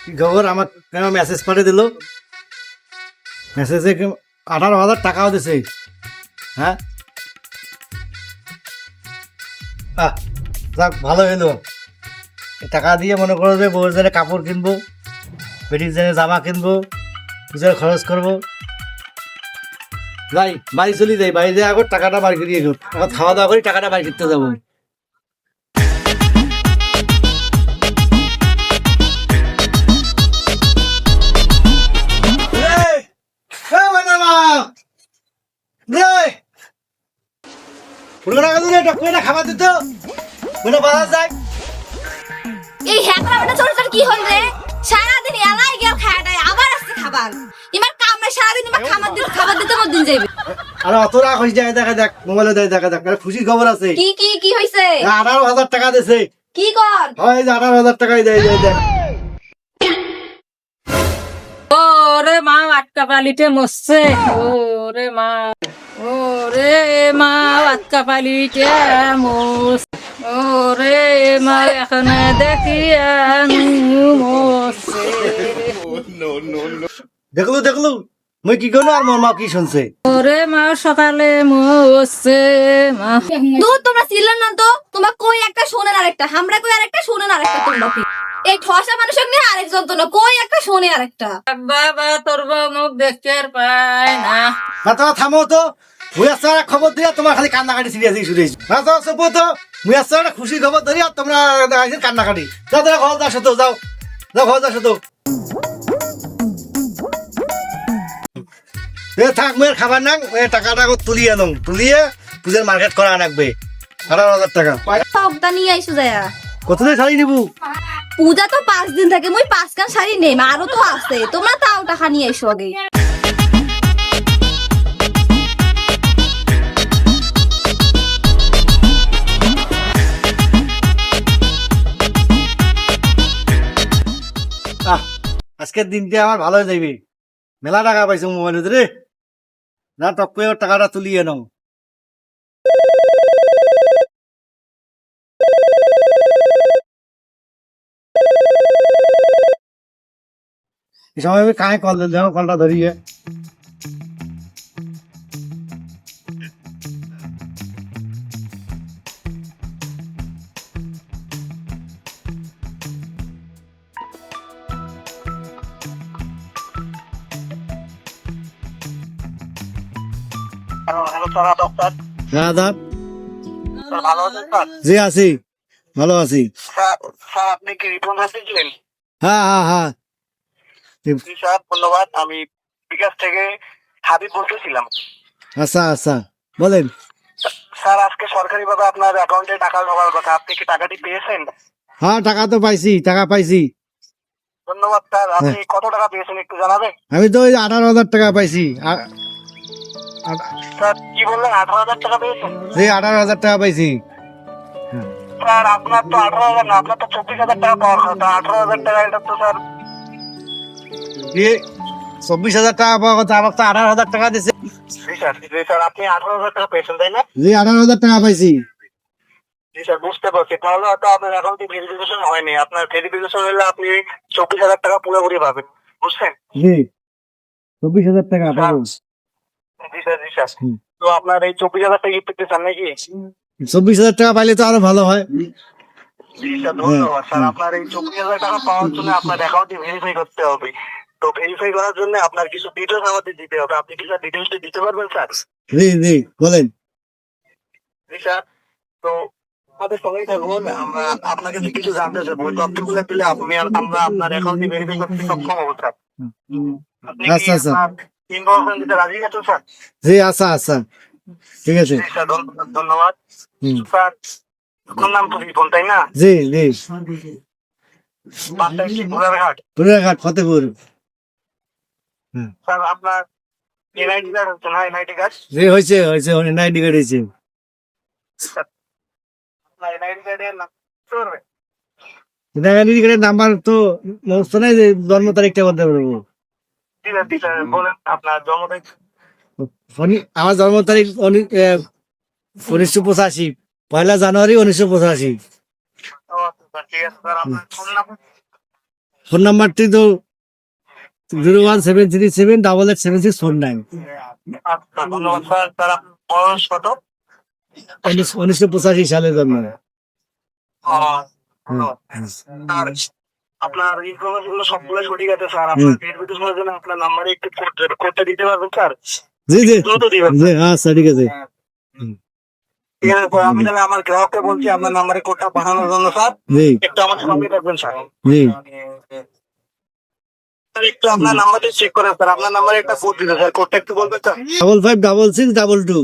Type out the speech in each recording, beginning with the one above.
কি খবর? আমার কেন মেসেজ পাঠিয়ে দিল? মেসেজে 18,000 টাকাও দিছে। হ্যাঁ, যাক ভালো হইলো। টাকা দিয়ে মনে করো যে বউর জন্য কাপড় কিনবো, বেটির জন্য জামা কিনবো, নিজের খরচ করবো। যাই বাড়ি চলি, যাই বাড়ি যাই আগর টাকাটা বাড়ি করিয়ে এখন খাওয়া দাওয়া করি, টাকাটা বাড়ি করতে যাবো। খাবার দিত বাজার যায়। এই হ্যাকরা বেটা ছোট ছোট কি হল রে? সারাদিন এলাই গেল খায়াটাই আবার আসছে খাবার। এবার কামড়ে সারাদিন এবার খাবার দিতে মত দিন যাইবে। আরে অত রাগ হইছে, দেখা দেখ মোবাইলে দেখা দেখ খুশির খবর আছে। কি কি কি হইছে? 18,000 টাকা দিছে। কি কর? হয় 18,000 টাকাই দেয় দেখ। ওরে মা আটকা পালিতে মরছে। ওরে মা, ওরে মা আটকা পালিতে মরছে। ওরে মা এখানে দেখি মরছে। দেখলু মই কি করলো আর মোর মা কি শুনছে? ওরে মা সকালে মরছে মা। দূর তোমরা ছিলেন না তো, তোমরা কই একটা শোনেন আরেকটা, আমরা কই আরেকটা শোনেন আরেকটা। তোমরা কি এই ঠসা মানুষের নিয়ে আরেকজন তো না, কই একটা শোনে আরেকটা। বাবা তোর মুখ দেখতে আর পায় না। না তো থামো তো, মুই আসছে একটা খবর দিয়া তোমার খালি কান্নাকাটি সিরিয়াস শুরু হয়েছে। না তো চুপ তো, মুই আসছে একটা খুশি খবর ধরি আর তোমরা দেখাইছে কান্নাকাটি। যাও তোরা ঘর যাস তো, যাও যাও ঘর যাস তো। থাক মেয়ের খাবার নাং, টাকাটা তুলিয়ে নং, তুলিয়ে পূজার মার্কেট করা রাখবে। 18,000 টাকা সবটা নিয়ে আইসো যায়া। কতদিন শাড়ি নিবু? পূজা তো 5 দিন থাকে, মই 5 কান শাড়ি নেই, আরো তো আছে। তোমরা তাও টাকা নিয়ে আইসো আগে। আজকের দিনটা আমার ভালো যাইবে, মেলা টাকা পাইছো মোবাইল রে। না টক করে টাকাটা তুলিয়ে নাও। এই সময় আমি কাহে কল দেখো, কলটা ধরিয়ে দাদা। ভালো আছেন স্যার? জি আছি, ভালো আছি। স্যার স্যার আপনি কি রিপন হাসিছিলেন? হ্যাঁ হ্যাঁ হ্যাঁ, জি স্যার ধন্যবাদ। আমি বিকাশ থেকে হাবিব বলতেছিলাম। আচ্ছা আচ্ছা বলেন। স্যার আজকে সরকারি ভাবে আপনার অ্যাকাউন্টে টাকা ঢোকার কথা, আপনি কি টাকাটি পেয়েছেন? হ্যাঁ টাকা তো পাইছি, টাকা পাইছি। ধন্যবাদ স্যার। আপনি কত টাকা পেয়েছেন একটু জানাবেন? আমি তো ওই 18,000 টাকা পাইছি। স্যার কি বললেন? 18,000 টাকা পেয়েছেন? জি 18,000 টাকা পাইছি। স্যার আপনার তো 18,000 না, আপনার তো 24,000 টাকা পাওয়ার কথা। 18,000 টাকা এটা তো স্যার 24,000 টাকা পাওয়ার কথা, আমার তো 18,000 টাকা দিছে। জি স্যার। জি স্যার আপনি 18,000 টাকা পেয়েছেন তাই না? জি 18,000 টাকা পাইছি। জি স্যার বুঝতে পারছি। তাহলে হয়তো আপনার অ্যাকাউন্টে ভেরিফিকেশন হয়নি। আপনার ভেরিফিকেশন হলে আপনি 24,000 টাকা পুরোপুরি পাবেন, বুঝছেন? জি 24,000 টাকা পাবো। জি স্যার। জি স্যার। তো আপনার এই 24,000 টাকা কি পেতে চান নাকি? 24,000 টাকা পাইলে তো আরো ভালো হয়। জি স্যার ধন্যবাদ স্যার। আপনার এই 24,000 টাকা পাওয়ার জন্য আপনার অ্যাকাউন্টে ভেরিফাই করতে হবে। তো ভেরিফাই করার জন্য আপনার কিছু ডিটেলস আমাদের দিতে হবে। আপনি কি স্যার ডিটেলসটা দিতে পারবেন স্যার? জি জি বলেন। জি স্যার। তো আমাদের সঙ্গেই থাকুন, আমরা আপনাকে কিছু জানতে চাইবো। ওই তথ্যগুলো দিলে আমরা আপনার অ্যাকাউন্টে ভেরিফাই করতে সক্ষম হবো স্যার। আপনি কি আচ্ছা আচ্ছা, আপনার ইনফরমেশন দিতে রাজি আছেন স্যার? জি আচ্ছা আচ্ছা ঠিক আছে। জি স্যার ধন্যবাদ স্যার। আপনার নাম তো রিপন তাই না? জি জি বাসা কি ঘোড়ারঘাট? পুরাঘাট ফতেপুর। স্যার আপনার এনআইডি কার্ড হচ্ছে না? NID card? জি হয়েছে হয়েছে, এনআইডি কার্ড হয়েছে। আপনার এনআইডি কার্ডের নাম বলতে পারবেন? এনআইডি কার্ডের নাম্বার তো মস্ত নাই, যে জন্ম তারিখটা বলতে পারবো। জি স্যার। জি স্যার বলেন আপনার জন্ম তারিখ। আমার জন্ম তারিখ 1985, 1 জানুয়ারি 1985। ও আচ্ছা স্যার, ঠিক আছে স্যার। আপনার ফোন নাম্বার? ফোন নাম্বারটি তো 01737887649। আচ্ছা ধন্যবাদ স্যার। স্যার আপনার বয়স কত? 1985 সালে জন্ম। ধন্যবাদ। আর আপনার ইনফরমেশন গুলো সবগুলো সঠিক আছে স্যার। আপনার ভেরিফিকেশনের জন্য আপনার নাম্বারে একটু কোডটা দিতে পারবেন স্যার? জি জি দ্রুত দিবেন। জি, আচ্ছা ঠিক আছে। ঠিক আছে স্যার, আমি তাহলে আমার গ্রাহককে বলছি আপনার নাম্বারে কোডটা পাঠানোর জন্য স্যার। জি একটু আমার সঙ্গে থাকবেন স্যার। জি স্যার একটু আপনার নাম্বারটা চেক করেন স্যার। আপনার নাম্বারে একটা কোড দিতে স্যার, কোডটা একটু বলবেন স্যার? 556622।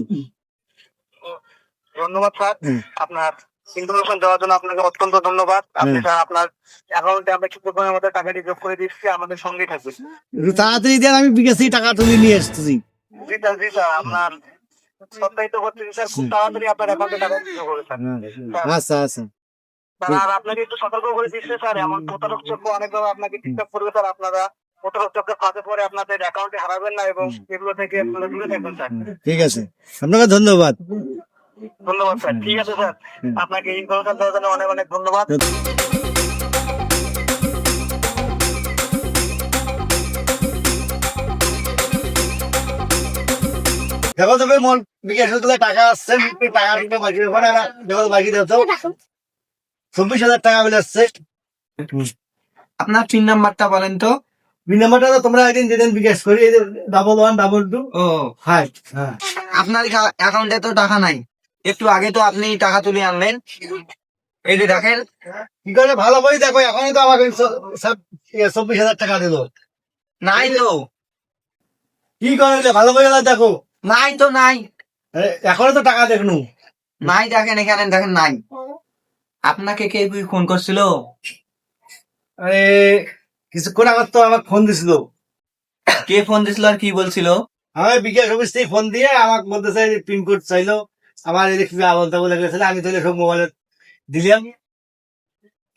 ধন্যবাদ স্যার। আপনার ইনফরমেশন দেওয়ার জন্য আপনাকে অত্যন্ত ধন্যবাদ। আপনি স্যার আপনার অ্যাকাউন্টে আমরা কিছুক্ষণের মধ্যে টাকা রিজার্ভ করে দিচ্ছি, আমাদের সঙ্গেই থাকবেন। একটু তাড়াতাড়ি দেন, আমি বিকাশ থেকে টাকা তুলে নিয়ে আসতেছি। জি স্যার, জি স্যার, আপনার সপ্তাহিত করতেছি স্যার, খুব তাড়াতাড়ি আপনার অ্যাকাউন্টে টাকা রিজার্ভ করে স্যার। আচ্ছা আচ্ছা স্যার আর আপনাকে একটু সতর্ক করে দিচ্ছে স্যার, এমন প্রতারক চক্র অনেকভাবে আপনাকে ডিস্টার্ব করবে স্যার। আপনারা প্রতারক চক্রের ফাঁদে পরে আপনাদের অ্যাকাউন্টে হারাবেন না এবং এগুলো থেকে আপনারা দূরে থাকবেন স্যার। ঠিক আছে, আপনাকে ধন্যবাদ। ধন্যবাদ স্যার। ঠিক আছে স্যার, আপনাকে ইনফরমেশন দেওয়ার জন্য অনেক অনেক ধন্যবাদ। দেখো তবে মন বিকাশ তুলে টাকা আসছে, টাকা দিতে বাকি ওখানে না, দেখো বাকি দাও তো 24,000 টাকা বলে আসছে। আপনার পিন নাম্বারটা বলেন তো। দুই নাম্বারটা তো তোমরা একদিন যেদিন বিকাশ করি 111225। হ্যাঁ আপনার অ্যাকাউন্টে তো টাকা নাই, একটু আগে তো আপনি টাকা তুলে আনলেন, এই যে দেখেন। কি করে ভালো বই দেখো, এখনই তো আমাকে 24,000 টাকা দিল। নাই তো, কি করে ভালো বই দেখো, নাই তো নাই, এখনো তো টাকা দেখনু নাই দেখেন, এখানে দেখেন নাই। আপনাকে কে ফোন করছিল? আরে কিছুক্ষণ আগে তো আমাকে ফোন দিছিল। কে ফোন দিছিল আর কি বলছিল? আমি বিকাশ অফিস থেকে ফোন দিয়ে আমাকে বলতেছে পিনকোড চাইলো, আমার এদিকে আবল তাবল গেছিল, আমি তাহলে সব মোবাইলে দিলাম,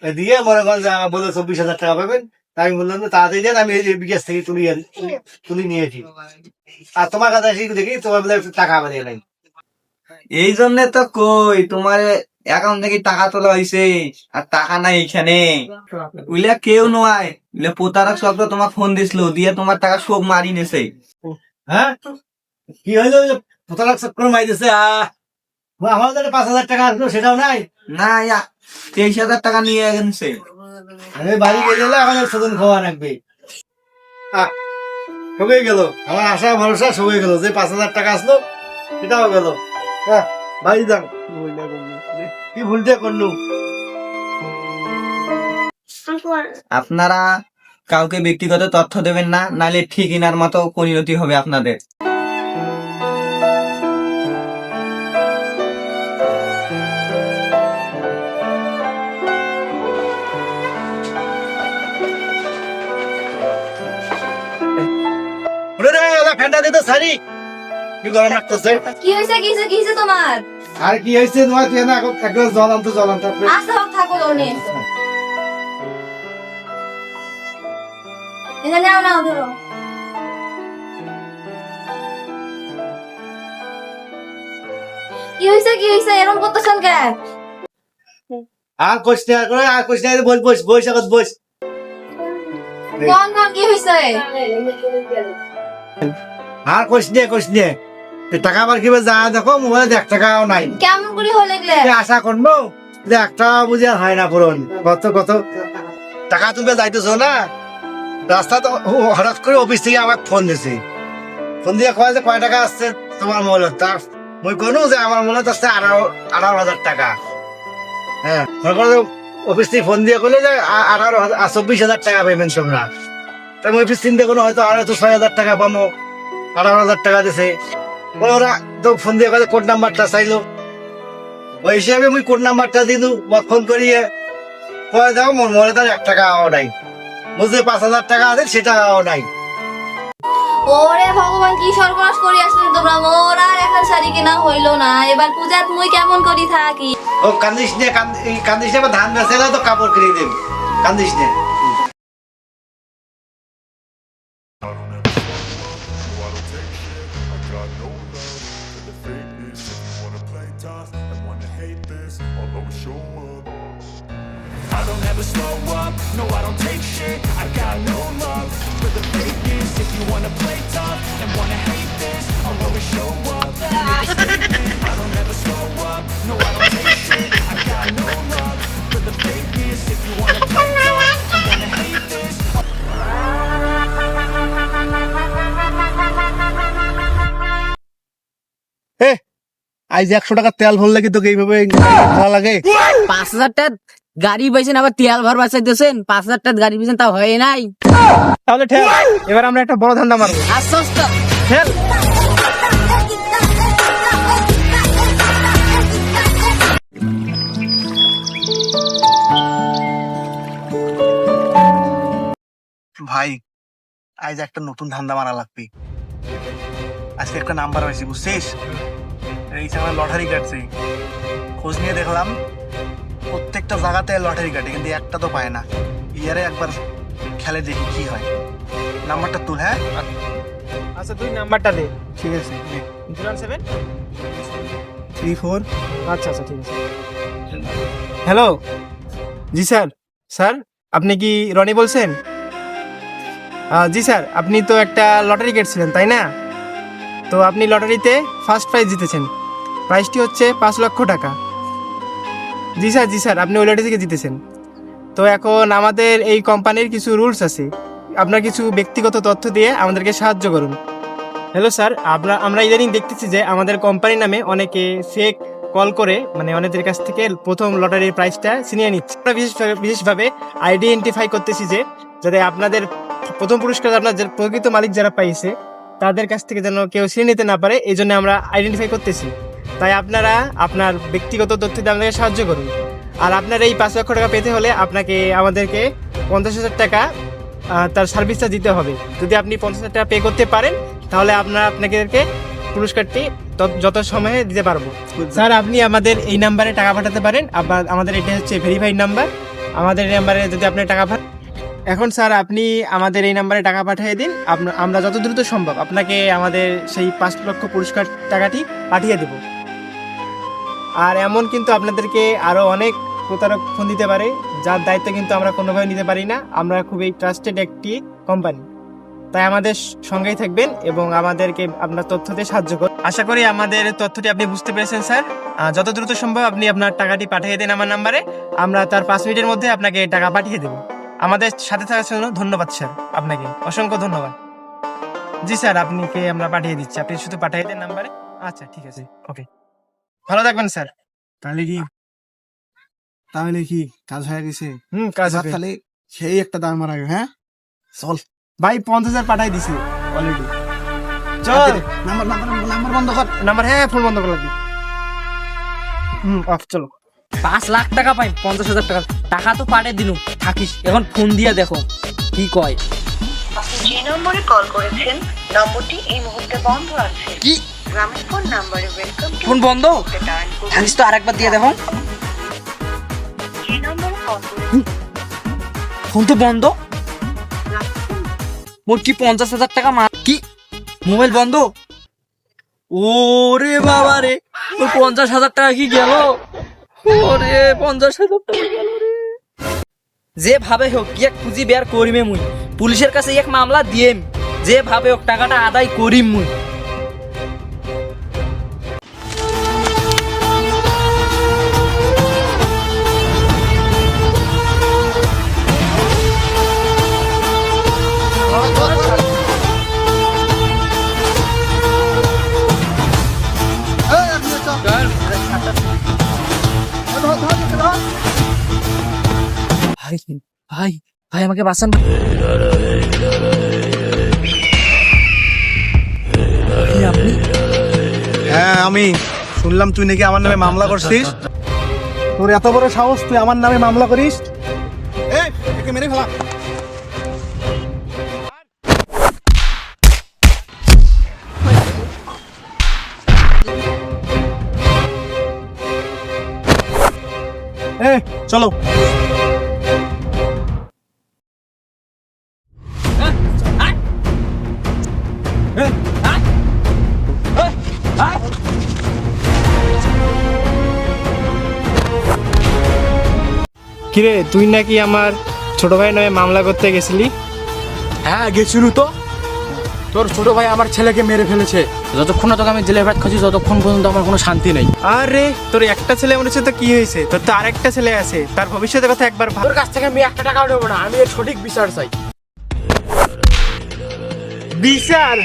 দিয়ে মনে করেন যে আমার বললো 24,000 টাকা পাবেন। তাই আমি বললাম যে তাড়াতাড়ি দেন, আমি এই বিকাশ থেকে তুলি নিয়েছি। আর তোমার কাছে এসে দেখি তোমার বলে টাকা বেরিয়ে নাই। এই জন্য তো কই তোমার অ্যাকাউন্ট থেকে টাকা তোলা হয়েছে আর টাকা নাই এখানে। উইলা কেউ নয়, উইলা প্রতারক চক্র তোমার ফোন দিছিল, দিয়ে তোমার টাকা সব মারি নেছে। হ্যাঁ কি হইলো, প্রতারক চক্র মাই দিছে। আমার 5,000 টাকা আসলো, সেটাও নাই। না 23,000 টাকা নিয়ে গেছে। আমি বাড়ি গেলে এখন সদন খাওয়া রাখবে। সবে গেল আমার আশা ভরসা, সবে গেল। যে 5,000 টাকা আসলো সেটাও গেল। হ্যাঁ বাড়ি যান, কি ভুলতে করলু। আপনারা কাউকে ব্যক্তিগত তথ্য দেবেন না, নাহলে ঠিক ইনার মতো পরিণতি হবে আপনাদের। ফ্যানটা দিতে সারি, কি গরম লাগতেছে। কি হয়েছে কি হয়েছে কি হয়েছে তোমার? আর কি হয়েছে তোমার, তুই না এক গ্লাস জল আনতো, জল আনতে। আচ্ছা হোক, থাকো লোনে এটা নাও নাও ধরো। কি হয়েছে এরকম করতেছেন কেন? আর কোশ্চেন আর করে, আর কোশ্চেন বস বস বস আগত বস। কোন কোন কি হয়েছে? আর কোশ্চেন টাকা আবার কিভাবে যা দেখো, মোবাইলে 1 টাকাও নাই। কেমন করে হলে গেলে? আশা করবো যে 1 টাকা বুঝে হয় না পূরণ। কত কত টাকা তুমি যাইতেছো না রাস্তা, তো হঠাৎ করে অফিস থেকে আমাকে ফোন দিছে। ফোন দিয়ে কয় যে কয় টাকা আসছে তোমার মোবাইল। তার মই কোনো যে আমার মোবাইল আসছে 18,000 টাকা। হ্যাঁ মনে করো অফিস থেকে ফোন দিয়ে করলো যে 24,000 টাকা পেমেন্ট তোমরা। তাই অফিস চিন্তা করলো হয়তো আর 6,000 টাকা পাবো, 18,000 টাকা দিছে। ওরা তো ফোন দিয়ে কোড নাম্বারটা চাইলো, ওই হিসাবে মুই কোড নাম্বারটা দিলু। ফোন করিয়ে কয়ে দাও মোর মোবাইলে তার 1 টাকাও নাই, বুঝলে 5,000 টাকা আছে সেটাও নাই। ওরে ভগবান, কি সর্বনাশ করি আসলে তোমরা। মোর আর এখন শাড়ি কেনা হইলো না, এবার পূজাত মুই কেমন করি থাকি। ও কান্দিস নে, কান্দিস নে, ধান বেচে তো কাপড় কিনে দেব, কান্দিস নে। I don't ever slow up, no I don't take shit. I আজ 100 টাকা তেল ভরলে কি তোকে এইভাবে ভালো লাগে? 5,000 টাকা গাড়ি পাইছেন আবার তেল ভর বাঁচাই দিয়েছেন, 5,000 টাকা গাড়ি পাইছেন তা হয় নাই। তাহলে ঠেল, এবার আমরা একটা বড় ধান্দা মারবো। আস্তে আস্তে ঠেল। ভাই আজ একটা নতুন ধান্দা মারা লাগবে। আজকে একটা নাম্বার হয়েছে বুঝছিস, এই সময় লটারি কাটছে। খোঁজ নিয়ে দেখলাম প্রত্যেকটা জায়গাতে লটারি কাটে, কিন্তু একটা তো পায় না। ইয়ারে একবার খেলে দেখি কি হয়। নাম্বারটা তুল। হ্যাঁ আচ্ছা তুই নাম্বারটা দে। ঠিক আছে। 017 34। আচ্ছা আচ্ছা ঠিক আছে। হ্যালো, জি স্যার। স্যার আপনি কি রনি বলছেন? জি স্যার, আপনি তো একটা লটারি কেটেছিলেন তাই না? তো আপনি লটারিতে ফার্স্ট প্রাইজ জিতেছেন। প্রাইজটি হচ্ছে 5 লক্ষ টাকা। জি স্যার, জি স্যার, আপনি ওই লটারি থেকে জিতেছেন। তো এখন আমাদের এই কোম্পানির কিছু রুলস আছে, আপনার কিছু ব্যক্তিগত তথ্য দিয়ে আমাদেরকে সাহায্য করুন। হ্যালো স্যার, আমরা ইদানিং দেখতেছি যে আমাদের কোম্পানির নামে অনেকে ফেক কল করে মানে অনেকের কাছ থেকে প্রথম লটারির প্রাইসটা ছিনিয়ে নিচ্ছে। আমরা বিশেষভাবে আইডেন্টিফাই করতেছি যে যাতে আপনাদের প্রথম পুরস্কার আপনার যে প্রকৃত মালিক যারা পাইছে তাদের কাছ থেকে যেন কেউ ছিনিয়ে নিতে না পারে, এই জন্য আমরা আইডেন্টিফাই করতেছি। তাই আপনারা আপনার ব্যক্তিগত তথ্য দিয়ে আমাদেরকে সাহায্য করুন। আর আপনার এই 5 লক্ষ টাকা পেতে হলে আপনাকে আমাদেরকে 50,000 টাকা তার সার্ভিসটা দিতে হবে। যদি আপনি 50,000 টাকা পে করতে পারেন তাহলে আপনাদেরকে পুরস্কারটি যত সময়ে দিতে পারবো। স্যার আপনি আমাদের এই নাম্বারে টাকা পাঠাতে পারেন। আবার আমাদের এটা হচ্ছে ভেরিফাইড নাম্বার। আমাদের এই নাম্বারে যদি আপনি টাকা এখন স্যার আপনি আমাদের এই নাম্বারে টাকা পাঠিয়ে দিন। আমরা যত দ্রুত সম্ভব আপনাকে আমাদের সেই 5 লক্ষ পুরস্কার টাকাটি পাঠিয়ে দেব। আর এমন কিন্তু আপনাদেরকে আরও অনেক প্রতারক ফোন দিতে পারে, যার দায়িত্ব কিন্তু আমরা কোনোভাবে নিতে পারি না। আমরা খুবই ট্রাস্টেড একটি কোম্পানি, তাই আমাদের সঙ্গেই থাকবেন এবং আমাদেরকে আপনার তথ্য দিয়ে সাহায্য করুন। আশা করি আমাদের তথ্যটি আপনি বুঝতে পেরেছেন স্যার। যত দ্রুত সম্ভব আপনি আপনার টাকাটি পাঠিয়ে দিন আমার নাম্বারে। আমরা তার 5 মিনিটের মধ্যে আপনাকে টাকা পাঠিয়ে দেব। আমাদের সাথে থাকার জন্য ধন্যবাদ স্যার, আপনাকে অসংখ্য ধন্যবাদ। জি স্যার, আপনাকে আমরা পাঠিয়ে দিচ্ছি, আপনি শুধু পাঠিয়ে দেন নাম্বারে। আচ্ছা ঠিক আছে, ওকে, ভালো থাকবেন স্যার। তাহলে কি কাজ হয়ে গেছে? কাজ হবে। তাহলে সেই একটা দাম মারা গেল। হ্যাঁ চল ভাই 50,000 পাঠাই দিছি অলরেডি। চল নাম্বার বন্ধ কর। নাম্বার, হ্যাঁ ফোন বন্ধ করে লাগবে। অফ, চলো। 5 লাখ টাকা পাই, 50,000 টাকা টাকা তো পাঠিয়ে দিনু থাকিস। এখন ফোন দিয়ে দেখো কি কয়। আপনি যে নম্বরে কল করেছেন নম্বরটি এই মুহূর্তে বন্ধ আছে। কি গ্রামীণ ফোন নাম্বারে ওয়েলকাম টু ফোন বন্ধ? থাকিস তো আরেকবার দিয়ে দেখো। যে নম্বরে কল করেছেন ফোন তো বন্ধ। মোর কি 50,000 টাকা কি মোবাইল বন্ধ? ওরে বাবা রে, মোর 50,000 টাকা কি গেল? ওরে 50,000 টাকা গেল রে। যে ভাবে হোক কি এক খুঁজি বের করিমে মুই, পুলিশের কাছে এক মামলা দিয়েম। যে ভাবে হোক টাকাটা আদায় করিম মুই। ভাই ভাই ভাই আমাকে বাঁচান। আপনি? হ্যাঁ আমি শুনলাম তুই নাকি আমার নামে মামলা করছিস। তোর এত বড় সাহস, তুই আমার নামে মামলা করিস? এই একে মেরে ফেলা। এই চলো। কিরে, তুই নাকি আমার ছোট ভাইয়ের নামে মামলা করতে গেছিলি? হ্যাঁ গেছিল তো। তোর ছোট ভাই আমার ছেলেকে মেরে ফেলেছে। যতক্ষণ না তোকে আমি জেলে ভাত খাচ্ছি ততক্ষণ পর্যন্ত আমার কোনো শান্তি নেই। আরে তোর একটা ছেলে মনে হচ্ছে, তো কি হয়েছে? তোর তো আরেকটা ছেলে আছে, তার ভবিষ্যতের কথা একবার ভাব। তোর কাছ থেকে আমি 1 টাকাও নেবো না, আমি এর সঠিক বিচার চাই। বিচার?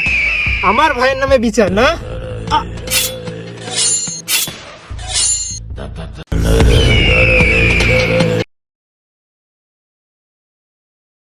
আমার ভাইয়ের নামে বিচার না?